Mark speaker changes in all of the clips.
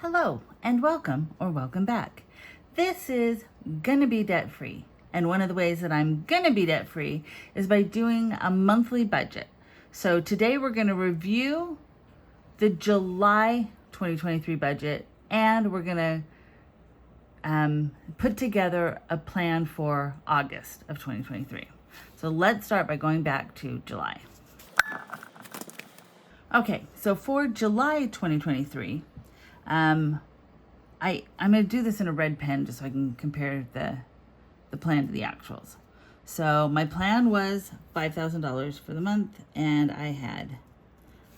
Speaker 1: Hello and welcome back. This is Gonna Be Debt Free. And one of the ways that I'm gonna be debt free is by doing a monthly budget. So today we're gonna review the July 2023 budget and we're gonna put together a plan for August of 2023. So let's start by going back to July. Okay, so for July 2023, I'm going to do this in a red pen just so I can compare the plan to the actuals. So my plan was $5,000 for the month, and I had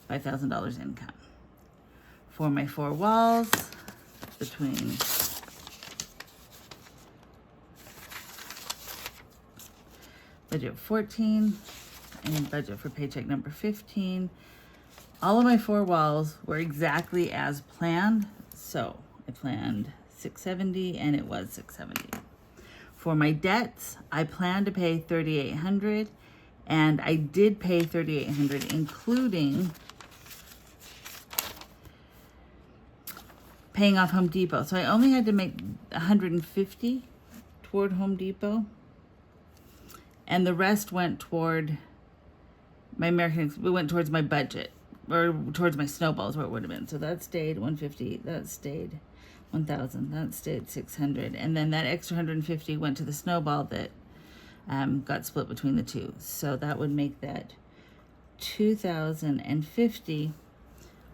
Speaker 1: $5,000 income. For my four walls, between budget 14 and budget for paycheck number 15, all of my four walls were exactly as planned. So I planned $670 and it was $670. For my debts, I planned to pay $3,800 and I did pay $3,800, including paying off Home Depot. So I only had to make $150 toward Home Depot, and the rest went toward my we went towards my budget, or towards my snowballs where it would have been. So that stayed $150, that stayed $1,000, that stayed $600, and then that extra $150 went to the snowball that got split between the two. So that would make that $2,050,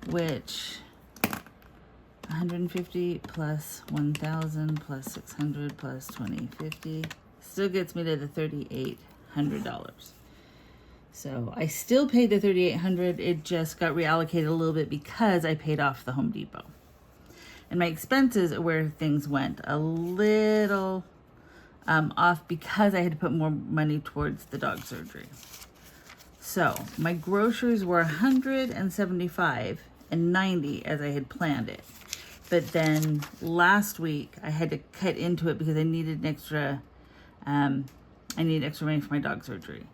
Speaker 1: which 150 plus 1,000 plus 600 plus 2050 still gets me to the $3,800. So I still paid the $3,800. It just got reallocated a little bit because I paid off the Home Depot. And my expenses are where things went a little off because I had to put more money towards the dog surgery. So my groceries were $175 and $90 as I had planned it. But then last week I had to cut into it because I needed extra money for my dog surgery.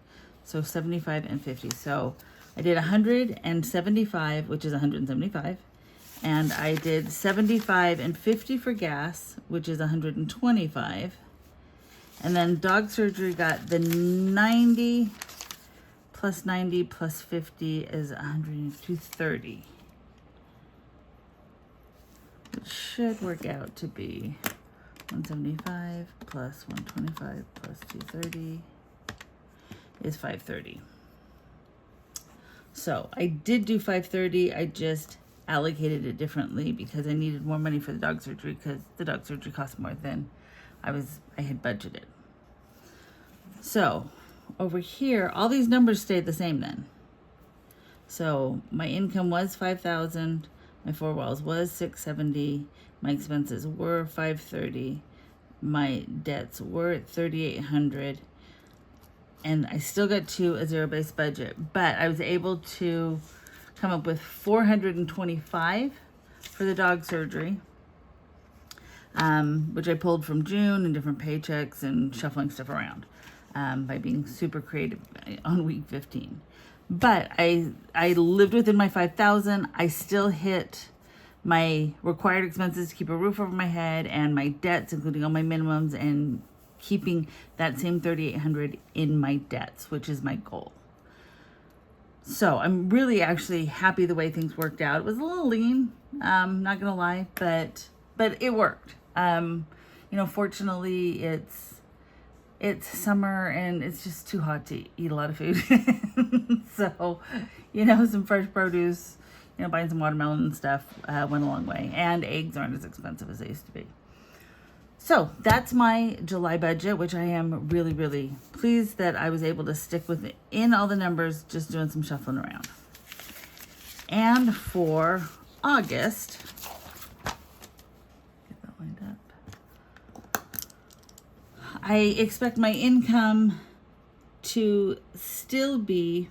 Speaker 1: So 75 and 50. So I did 175, which is 175. And I did 75 and 50 for gas, which is 125. And then dog surgery got the 90 plus 90 plus 50 is 130. Which should work out to be 175 plus 125 plus 230. Is 530. So I did do 530. I just allocated it differently because I needed more money for the dog surgery, because the dog surgery cost more than I had budgeted. So over here, all these numbers stayed the same then. So my income was 5,000. My four walls was 670. My expenses were 530. My debts were 3,800. And I still got to a zero-based budget, but I was able to come up with $425 for the dog surgery, which I pulled from June and different paychecks and shuffling stuff around by being super creative on week 15. But I lived within my 5,000. I still hit my required expenses to keep a roof over my head and my debts, including all my minimums, and keeping that same $3,800 in my debts, which is my goal. So I'm really actually happy the way things worked out. It was a little lean, not gonna lie, but it worked. Fortunately it's summer and it's just too hot to eat a lot of food. So, some fresh produce, buying some watermelon and stuff went a long way, and eggs aren't as expensive as they used to be. So that's my July budget, which I am really, really pleased that I was able to stick within all the numbers, just doing some shuffling around. And for August, get that lined up, I expect my income to still be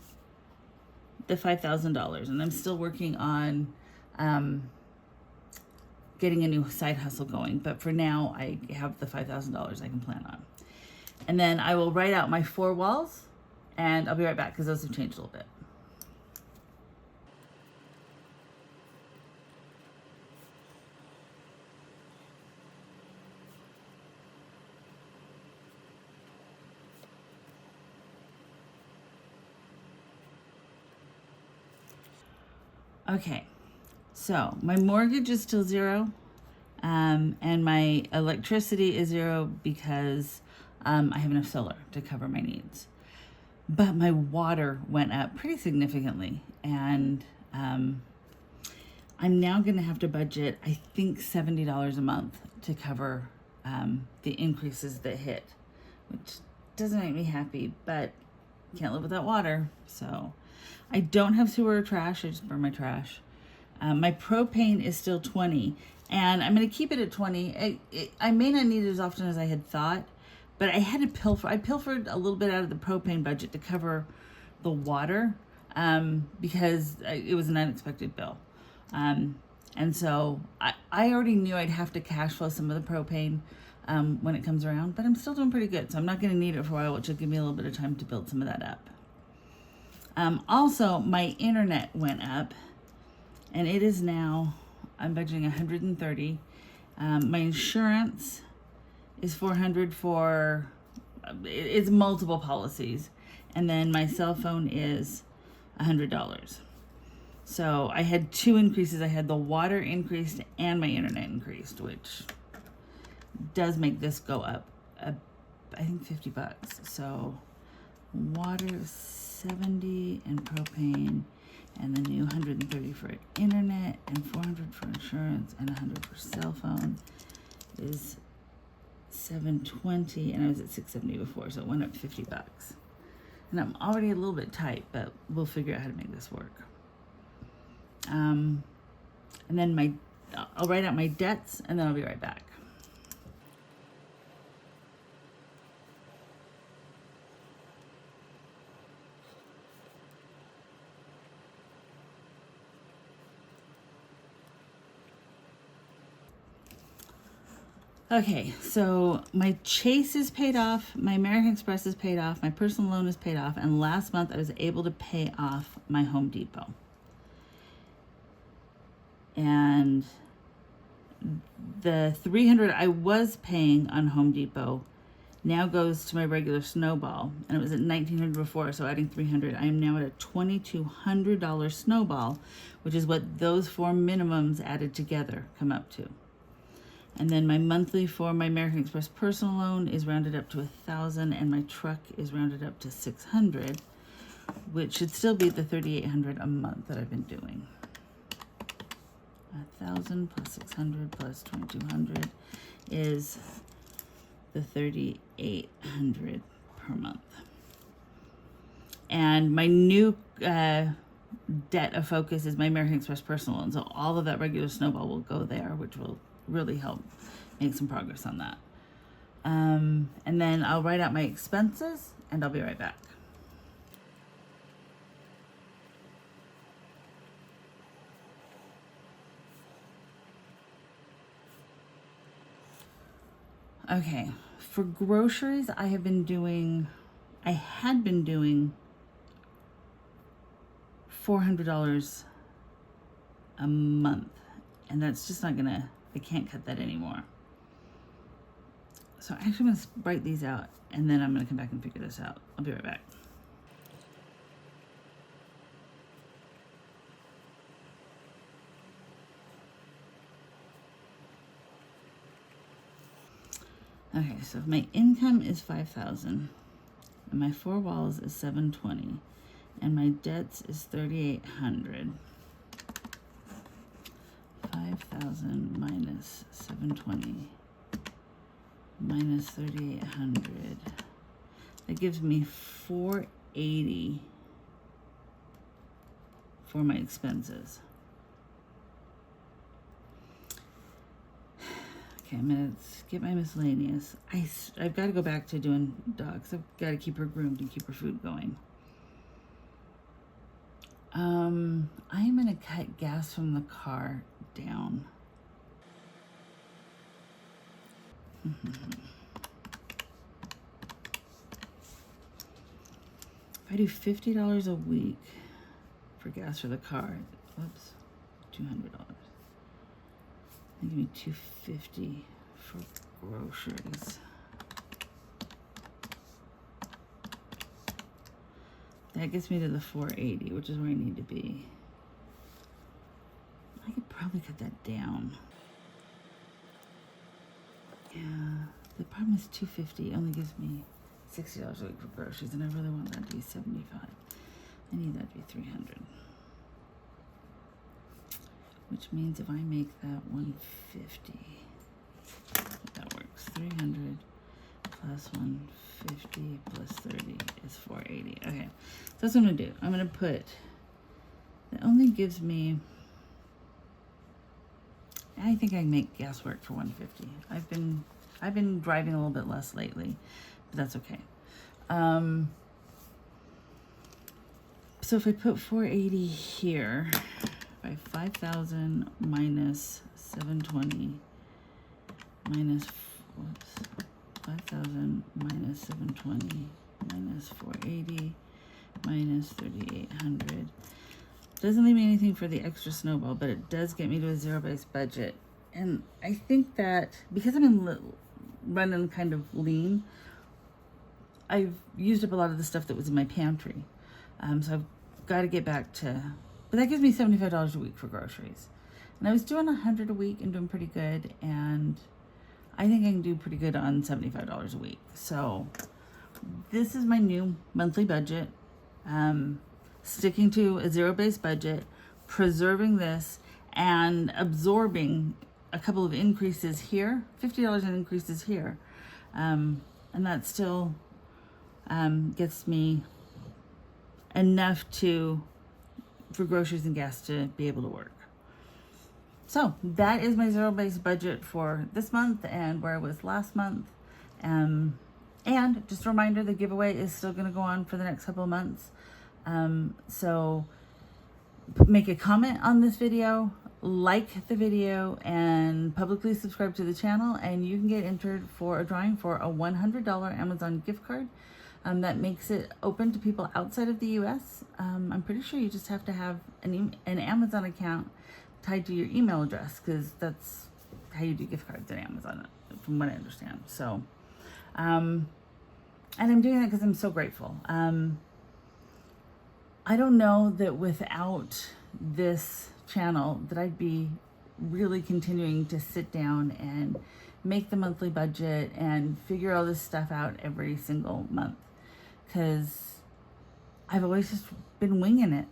Speaker 1: the $5,000, and I'm still working on getting a new side hustle going, but for now I have the $5,000 I can plan on. And then I will write out my four walls, and I'll be right back because those have changed a little bit. Okay, so my mortgage is still zero, and my electricity is zero because I have enough solar to cover my needs. But my water went up pretty significantly, and I'm now going to have to budget, I think, $70 a month to cover the increases that hit, which doesn't make me happy, but can't live without water. So I don't have sewer or trash. I just burn my trash. My propane is still 20, and I'm going to keep it at 20. I may not need it as often as I had thought, but I had to pilfer. I pilfered a little bit out of the propane budget to cover the water because it was an unexpected bill. And so I already knew I'd have to cash flow some of the propane when it comes around, but I'm still doing pretty good. So I'm not going to need it for a while, which will give me a little bit of time to build some of that up. Also, my internet went up, and it is now, I'm budgeting 130. My insurance is 400 for, it's multiple policies. And then my cell phone is $100. So I had two increases. I had the water increased and my internet increased, which does make this go up, I think $50. So water is 70 and propane, and the new 130 for internet and 400 for insurance and 100 for cell phone is $720, and I was at $670 before, so it went up $50. And I'm already a little bit tight, but we'll figure out how to make this work. And then I'll write out my debts, and then I'll be right back. Okay, so my Chase is paid off, my American Express is paid off, my personal loan is paid off, and last month I was able to pay off my Home Depot. And the $300 I was paying on Home Depot now goes to my regular Snowball, and it was at $1,900 before, so adding $300, I am now at a $2,200 Snowball, which is what those four minimums added together come up to. And then my monthly for my American Express personal loan is rounded up to $1,000, and my truck is rounded up to $600, which should still be the $3,800 a month that I've been doing. 1,000 plus 600 plus 2,200 is the 3,800 per month. And my new debt of focus is my American Express personal loan. So all of that regular Snowball will go there, which will really help make some progress on that. And then I'll write out my expenses, and I'll be right back. Okay, for groceries, I had been doing $400 a month, and that's just not gonna, I can't cut that anymore. So I'm actually gonna write these out, and then I'm gonna come back and figure this out. I'll be right back. Okay, so if my income is 5,000, and my four walls is 720, and my debts is 3,800. 5,000 minus 720 minus 3,800. That gives me 480 for my expenses. Okay, I'm gonna skip my miscellaneous. I've got to go back to doing dogs. I've got to keep her groomed and keep her food going. I'm gonna cut gas from the car down. If I do $50 a week for gas for the car, whoops, $200. Give me $250 for groceries. That gets me to the 480, which is where I need to be. probably cut that down. Yeah, the problem is $250 only gives me $60 a week for groceries, and I really want that to be $75. I need that to be $300. Which means if I make that $150, that works. 300 plus 150 plus 30 is $480. Okay, so that's what I'm gonna do. I'm gonna put, that only gives me, I think I can make gas work for $150. I've been driving a little bit less lately, but that's okay. So if I put 480 here, by 5,000 minus 720 minus, 5,000 minus 720 minus 480 minus 3,800. Doesn't leave me anything for the extra snowball, but it does get me to a zero-based budget. And I think that because I've been running kind of lean, I've used up a lot of the stuff that was in my pantry. So I've got to get back to, but that gives me $75 a week for groceries. And I was doing $100 a week and doing pretty good. And I think I can do pretty good on $75 a week. So this is my new monthly budget. Sticking to a zero-based budget, preserving this, and absorbing a couple of increases here, $50 in increases here. And that still gets me enough for groceries and gas to be able to work. So that is my zero-based budget for this month and where I was last month. And just a reminder, the giveaway is still going to go on for the next couple of months. So make a comment on this video, like the video, and publicly subscribe to the channel, and you can get entered for a drawing for a $100 Amazon gift card. That makes it open to people outside of the US. I'm pretty sure you just have to have an Amazon account tied to your email address, because that's how you do gift cards at Amazon, from what I understand. So, and I'm doing that because I'm so grateful. I don't know that without this channel that I'd be really continuing to sit down and make the monthly budget and figure all this stuff out every single month, because I've always just been winging it,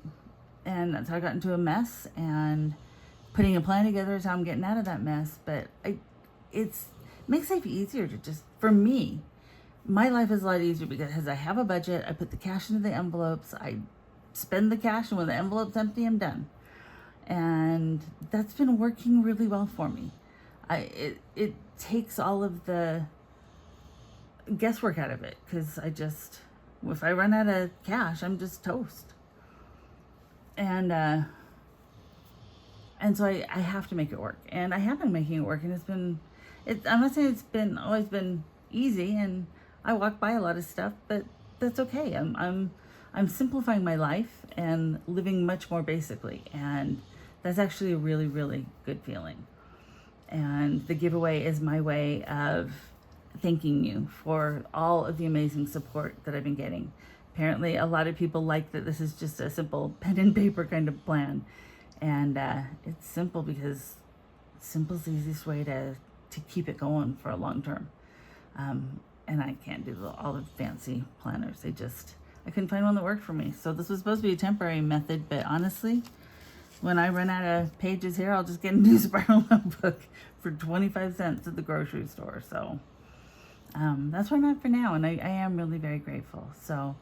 Speaker 1: and that's how I got into a mess, and putting a plan together is how I'm getting out of that mess. But it makes life easier to just, for me, my life is a lot easier because I have a budget. I put the cash into the envelopes, I spend the cash, and when the envelope's empty, I'm done. And that's been working really well for me. It takes all of the guesswork out of it, because if I run out of cash, I'm just toast. And so I have to make it work, and I have been making it work, and I'm not saying it's always been easy, and I walk by a lot of stuff, but that's okay. I'm simplifying my life and living much more basically, and that's actually a really, really good feeling. And the giveaway is my way of thanking you for all of the amazing support that I've been getting. Apparently, a lot of people like that this is just a simple pen and paper kind of plan. And it's simple because simple's the easiest way to keep it going for a long term. And I can't do all the fancy planners. I couldn't find one that worked for me. So this was supposed to be a temporary method, but honestly, when I run out of pages here, I'll just get a new spiral notebook for 25 cents at the grocery store. So that's where I'm at for now, and I am really very grateful. So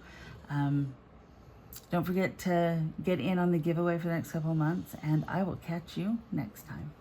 Speaker 1: don't forget to get in on the giveaway for the next couple of months, and I will catch you next time.